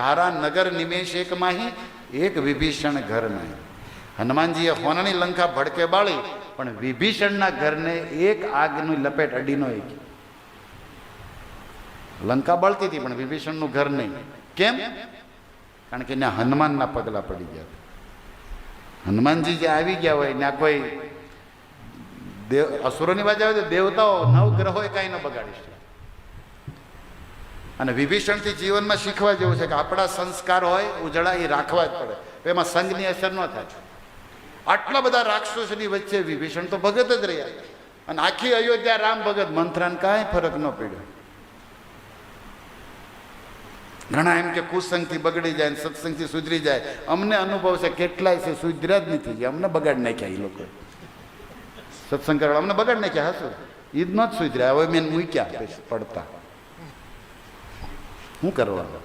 તારા નગર નિમેશ એક માહી એક વિભીષણ ઘર નહીં. હનુમાનજીએ હોનાની લંકા ભડકે બાળી, પણ વિભીષણના ઘરને એક આગની લપેટ અડી ન એક. લંકા બળતી હતી પણ વિભીષણનું ઘર નહીં. કેમ? કારણ કે ત્યાં હનુમાનના પગલા પડી ગયા. હનુમાનજી જે આવી ગયા હોય ત્યાં કોઈ અસુરોની બાજુ આવે તો દેવતાઓ નવગ્રહોએ કાંઈ ન બગાડી શકે. અને વિભીષણથી જીવનમાં શીખવા જેવું છે કે આપણા સંસ્કાર હોય ઉજળા એ રાખવા જ પડે, એમાં સંઘની અસર ન થાય. આટલા બધા રાક્ષસોની વચ્ચે વિભીષણ તો ભગત જ રહ્યા, અને આખી અયોધ્યા રામ ભગત. મંથરાને કાંઈ ફરક ન પડ્યો. ઘણા એમ કે કુસંગથી બગડી જાય, સત્સંગથી સુધરી જાય. અમને અનુભવ છે કેટલાય છે સુધર્યા જ નથી, અમને બગાડ નાખ્યા. એ લોકો સત્સંગ કરવા અમને બગાડ નાખ્યા. હશું એ જ ન જ સુધર્યા. હવે મેં મૂક્યા પડતા. શું કરવાનું?